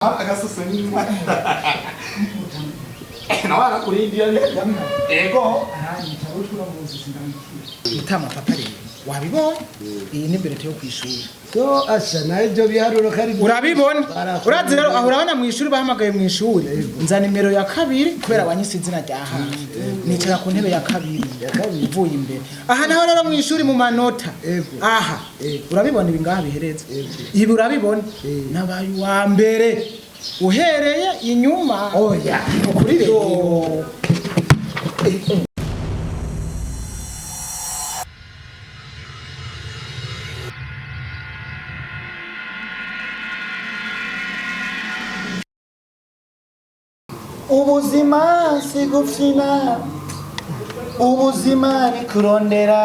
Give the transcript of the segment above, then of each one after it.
Agasuso nyuma nawana kurindiye ego itama papa rero wabibonye iyi ni mbere yo kwishuri so asha nayo biharuro kari urabibona urazi rero aho urabona mu ishuri bahamagaye mu ishuri nza nimero ya kabiri kubera abanyisi izina rya hafi nicara ku ntebe ya kabiri uvuye imbere aha naho rero mu ishuri mu manota aha urabibona ibi ngaha bihereze ibi urabibona nabaye wa mbere uhereye inyuma oya kuri rero ubuzima sigufina ubuzima ni kurondera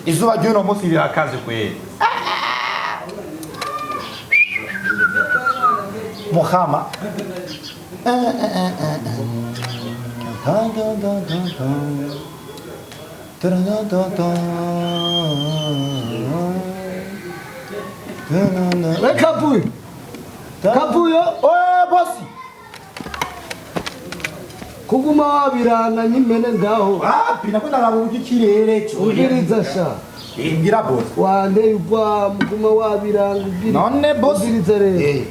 izuba ry'uno munsi rirakaze kweli Muhammad Kapuyo oh bosi kuguma wabirana nyimene ngaho wapi nakunda ngabuki kirere cyo ugiriza sha ingira bosi wande ubwa muguma wabiranga none bosi ugiriza rero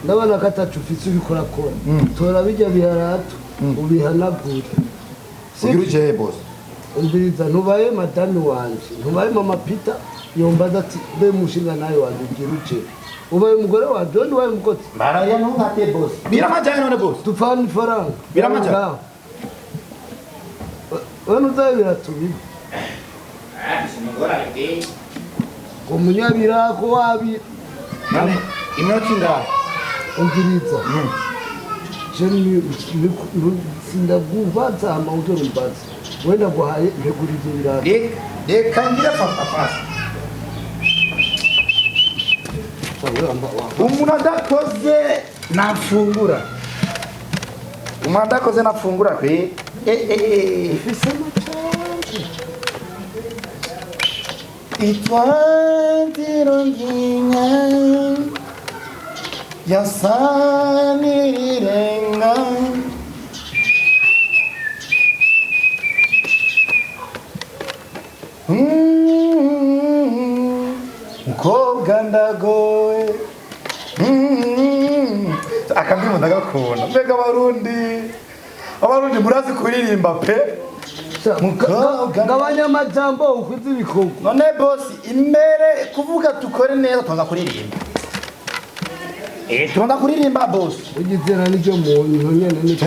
ndabona katacu ufise ubikora kora tora bijya biharato ubihanagura sigiruje bosi ugiriza ntubaye madame wanje ntubaye mama Peter yombaza ati be mushinga nayo wandugiruje ubaye umugore wa John waye mukoti maraya ntunkate bosi biramajyanye none bosi tupfana ifaranga biramajyanye wano uzabira tubi sinogora ide umunyabira ko wabi none imyotsi ngaho ungiriza jeni sindaguvaza amauto mbazi wenda guhaye mpegurize birara reka ngira fast umuntu adakoze nafungura umuntu adakoze nafungura kwe ifise amacanje itwandironginya yasanirirenga mukobwa ndagowe akandimo ndagakunda mbega abarundi murazi kuririmba pe ngabanya amajambo ukwiza ibikorwa none bosi imbere kuvuga tukore neza tubanza kuririmba tubanza kuririmba bosi ugizera n'icyo muntu nyene n'icyo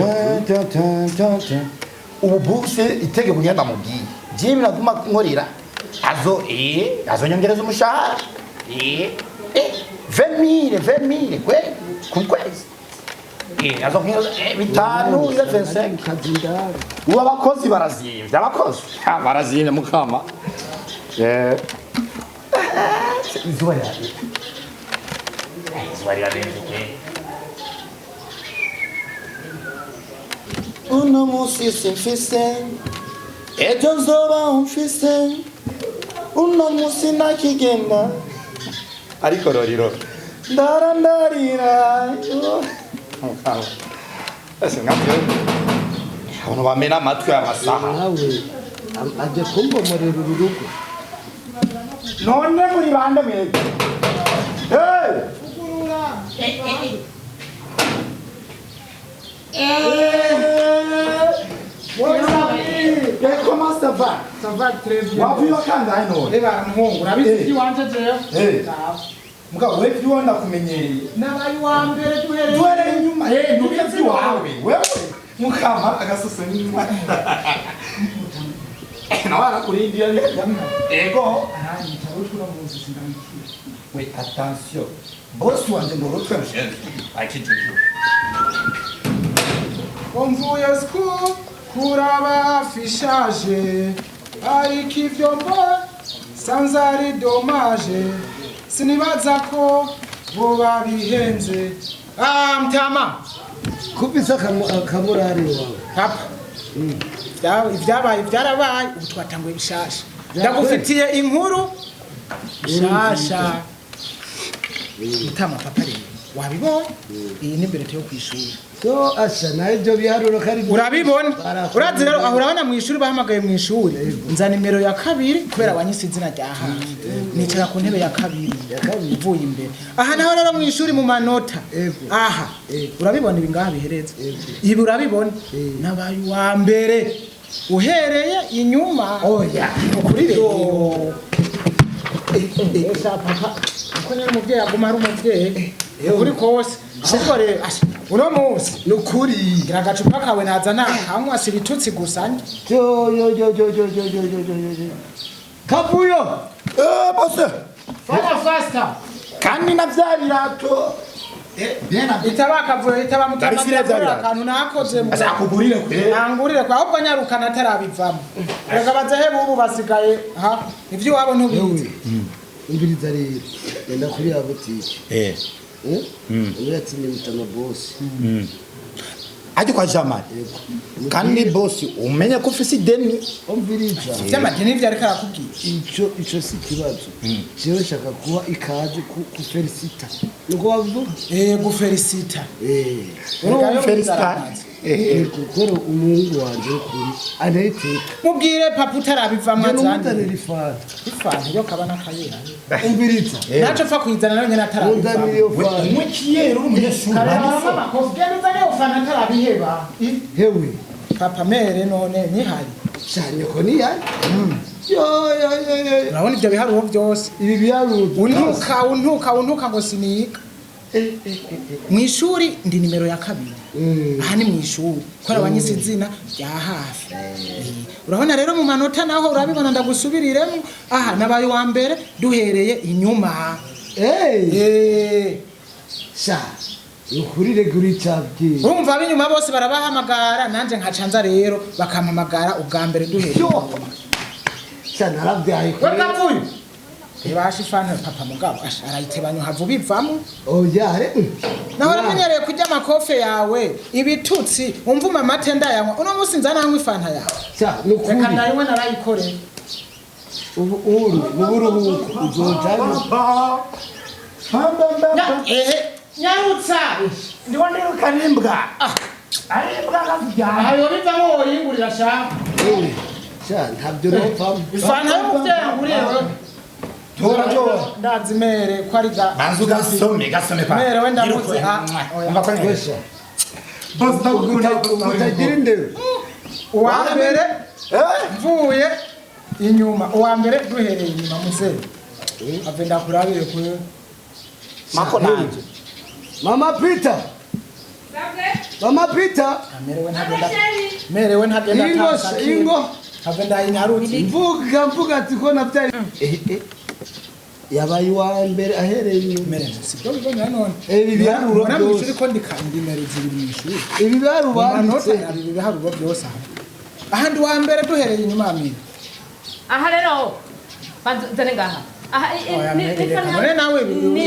ubu bosi itegeko ngenda mubwiye jimi naguma nkorera azonyongereza umushahara 20,000 kwe ku kwezi azongera bitanu 25 ubu abakozi barazimvye barazimvye mukama izuba rirarenze uno musi simfise ejo nzoba umfise uno musi nakigenda ariko roriro ndarandarira ese ngamwe abantu bamena amatwi y'amasaha nawe aje kumbomorera urugo none muri bande mwege Comment ça va? Ça va très bien. Wavuye kangahe none? Reba muhungu urabizi wanje jewe. Mugabo wewe byo ndakumenyereye. Nabaye wa mbere duhereye inyuma. Ntubizi wawe. Wewe mukama agasuso nyuma. Nawana kurindiye ego. Oui, attention. Boss wanje ngo rotwe mshenzi. Akijuje. Mvuye school kuraba afishaje ariko ivyo mbona sanze ari dommage sinibaza ko bo babihenze mtama kubisa akamurare wawe papa ibyabaye byarabaye ubu twatanguye bishasha ndagufitiye inkuru shasha itama papa rero wabibonye iyi ni mbere yo kwishuri to asha nayo byo biharuro kari urabibona urazi rero aho urabona mu ishuri bahamagaye mu ishuri nza nimero ya kabiri kubera abanyisi izina rya hafi nicara ku ntebe ya kabiri ivuye imbere aha naho rero mu ishuri mu manota aha urabibona ibi ngaha bihereze ibi urabibona nabaye wa mbere uhereye inyuma oya ukuri rero papa uko nyine umubyeyi aguma ari umubyeyi ukuri kose ahubwo rero uno munsi nukuri gira agacupa kawe nazana kanywa si ibitutsi gusa yo kavuyo bose fanya faster kandi na vya birato itabakavuye itabamutamagira akantu nakoze mu azakugurire kwe nangurire kwa ahubwo nyarukana atarabivamo rega bazehe bubu basigaye ha ivyo wabo ntubizi umviriza rero yenda kuri ya butike uretse n'imita na boss aje kwa jamani kandi boss umenye ko ufise ideni umviriza cy'amadeni byo ariko arakubwira ico si kibazo jewe shaka kuba ikaje ku felicita nuko bavuga gufelicita uri felicita kukora umuhungu wanje kuri anayiteka mubwire papa utarabivamo azandi ifana yo kabana kayera umviriza naco pfa kwizana nawe nyene atarabivamo umukiyero umunyeshuri mama kovugenda nawe ufana atarabiheba hewe papa mere none nihari cyane ko ni yari yo urabona ibyo biharuro byose ibi biharuro untuka ngo siniga mu ishuri ndi nimero ya kabiri aha ni mu ishuri kubera abanyisi izina rya hafi urabona rero mu manota naho urabibona ndagusubiriremo aha nabaye wa mbere duhereye inyuma sha ukurire guri cyabwiye urumva ab'inyuma bose barabahamagara nanje nkacanza rero bakampamagara ubwa mbere duhereye sha narabyaye kuri wekavuye Ibasha ifana papa mugabo arayitebanya havu bivamo oyare naho ramenyereye kujya makofe yawe ibitutsi umvuma amatenda yanywa uno musi nzana nkwe ifanta yawe cya nukuri reka ndaywe narayikore ubu buruhuko uzojana nyarutsa ndiwo ndiruka n'imbwa arimbwa akazijyana ayo bivamo woyingurira shaka cya ntabyo nopfamo ifanta y'umuvyeyi nguriyewe ndazimere ko ari ga banzu gasome pa mere wenda mutse umva ko kwesha utagira indero uwa mbere mvuye inyuma uwa mbere duhereye inyuma muze ave ndakurabire kuri mako nanje mama Peter merewe ntagenda ingo ave ndayinarutse mvuga ati ko nabyari yabaye wa mbere ahereye inyuma sibyo bibona none ibi biharuro byose ko ndikandi nimero zibiri mu ishuri ibi biharuro banditse ibi biharuro byose ahandi wa mbere duhereye inyuma amina aha rero banzane ngaha aha none nawe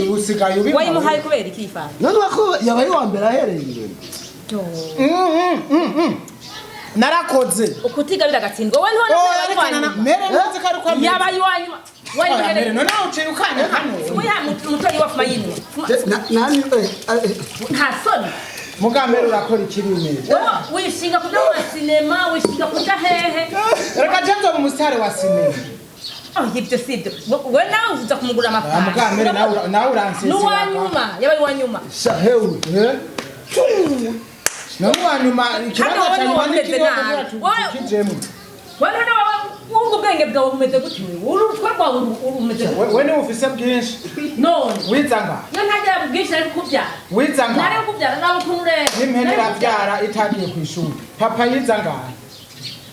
usigaye ubi wayimuhaye kubera ikifana none ko yabaye wa mbere ahereye inyuma narakoze ukutiga biragatsindwa we ntone mere nzi ko ari ko yabaye wanyuma mere none uciye ukane hano umutori wa fumayini nani nta soni mugambere urakora ikiri umeze wishinga kuja mu sinema wishinga kuja hehe reka jenzo mu mustari wa sinema ibyo sibyo we nawe uza kumugura amafaranga mugambere nawe uransese n'uwanyuma yabaye wanyuma shahewe none wanyuma ikibazo cyanyuma n'ikijemo wewe nawe wunga ubwenge bwawe bumeze gute urutwa rwawe urumeze gute we niwe ufise bwinshi none wizanga yo ntajya bwinshi ari kubyara wizanga nari kubyara nawe ukuntu ureba n'impene irabyara itagiye ku ishuri papa yizanga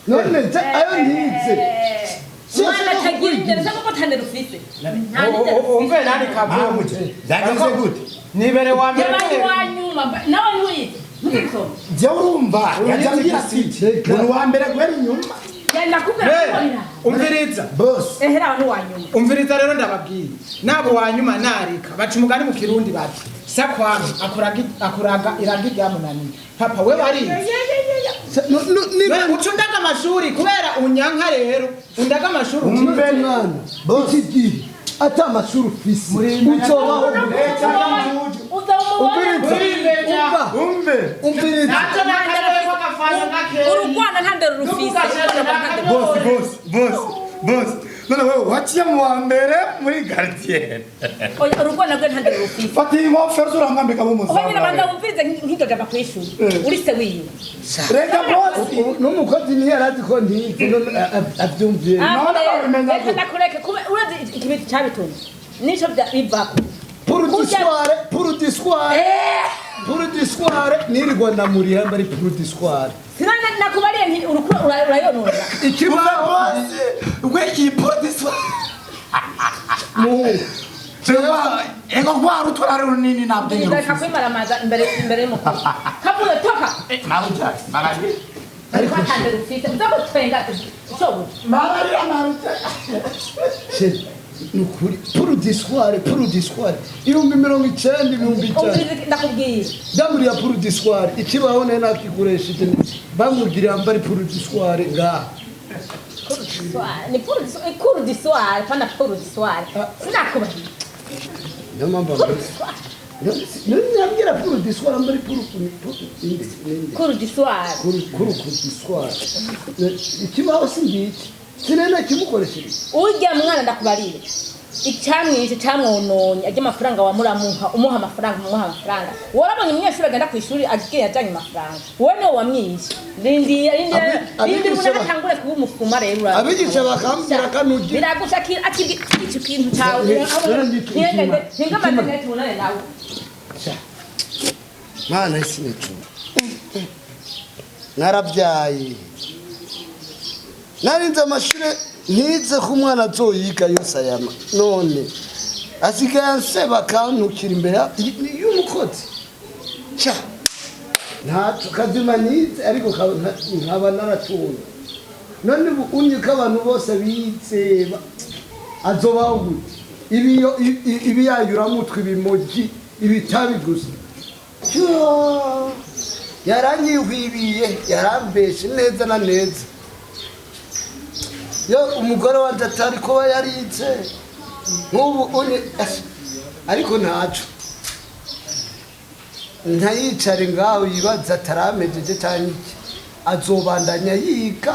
none ayo ntize mwana atagira imbere se kuko tande rufite umve nani kavuye zagize gute nibere wa mbere yabaye wanyuma nawe ntuyize je urumva yajambira ati umuntu wa mbere guhera inyuma yenda kubwira umviriza boss ehera ni wanyuma umviriza rero ndababwiye nabo wanyuma narika baca umugani mu kirundi bati sakwami akuraga iragi ryamunaniye papa we bari ucundaga amashuri kubera unyanka rero undaga amashuri umve mwana boss iki ata amashuri ufise uzobaho urugwana nta ndero rufise boss none wewe waciye mu wa mbere muri quartier oya urugwana rwe nta ndero rufise fati ingofero zurangambika bo oya nyina banza musaza wumvize nk'indoga kwishuri uri se wiyo reka boss n'umukozi niyo yarazi ko ntize abyumviye reka ndakureke kuba urazi ikibiti cyabitumye nico bivako pour du soir nirirwa ndamuriha mbari pour du soir sinana nakubariye nti urayonora ikibaho weki produce mu ego kwa rutora runini nabyo ndaka kwimara amaza imbere y'umukuru kavuye toka naruja maraje ariko atandere ufite nzako twenga cyo maraje naruja nukuri pour du soir 19,900 ndakubwiye ndamuriya pour du soir ikibaho ne nakiguresheje bamubwira mbari pour du soir nga ni cour du soir pana cour du soir sinakubariye namamba nambwira pour du soir mbari pour cour du soir du soir ikibaho singiki sinena kimukoresheje ujya mwana ndakubarire icyamwishe cyamwononye ajya amafaranga wamuramuha umuha amafaranga warabonye umunyeshuri agenda ku ishuri agiye ajyanye amafaranga wowe niwe wamwishe rindi munatangure kuba umufuma rero abigisha bakambwira kanugi biragushakira icyo kintu cyawe ntingamaze tubonane nawe mana isi necu narabyaye narinze amashuri ntize ko umwana azoyiga yose ayama none asigaye anseba akantukira imbere y'umukozi cya ntacyo kazima nize ariko nkaba naratunga none ubu unye ko abantu bose bize azobaho gute ibiyayuramutwe ibimogi ibitabi gusa yaranyihwibiye yarambeshe neza na neza yo umugore wanje atari kuba yaritse nk'ubu unye ariko ntaco ntayicare ngaho yibaza ataramejeje cyane iki azobandanya yiga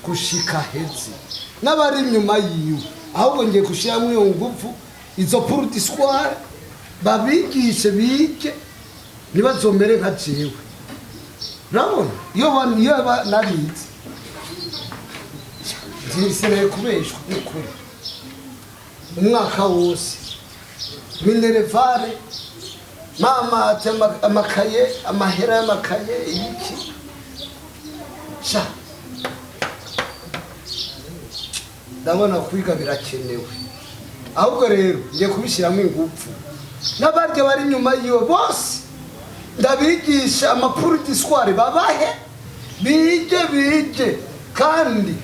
gushika hezi n'abari inyuma yiwe ahubwo ngiye gushiramwo iyo ngufu izo pour du soir babigishe bige ntibazomere nka jewe urabona iyo nabitse ntibisereye kubeshwa n'ukuri umwaka wose minerevare mama ati amakaye amahera y'amakaye iki sha ndabona kwiga birakenewe ahubwo rero ngiye kubishyiramo ingufu n'abarya bari inyuma yiwe bose ndabigisha amapuru diswari babahe bige kandi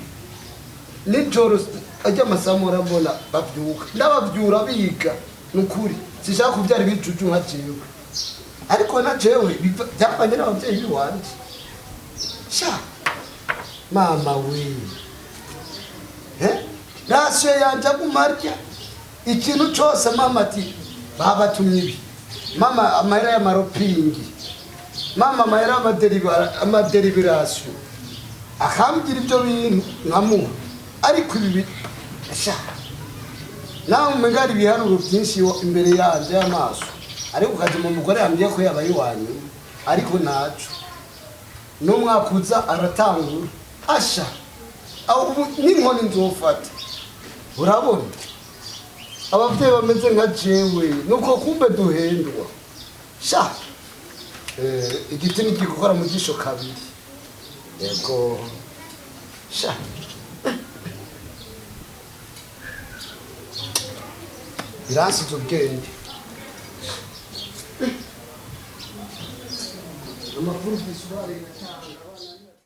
nijoro ajya amasamu urabona babyuka ndababyura biga nukuri sishaka kubyara ibicucu nka jewe ariko na jewe byapanye n'ababyeyi biwanje sha mama we rasiyo yanje agumarya ikintu cyose mama ati babatumye ibi mama amahera y'amaropingi mama amahera y'amaderivirasiyo akambwira ibyo bintu nkamuha ariko ibi sha nawe umegari ibiharuro byinshi imbere yanjye y'amaso ariko ukajya umugore yambwiye ko yabaye iwanyu ariko naco n'umwakuza aratangura asha ubu n'inkoni nzofata urabona ababyeyi bameze nka jewe nuko kumbe duhendwa sha igiti nigikora mu jisho kabiri yego sha biransize ubwenge amakuru y'isura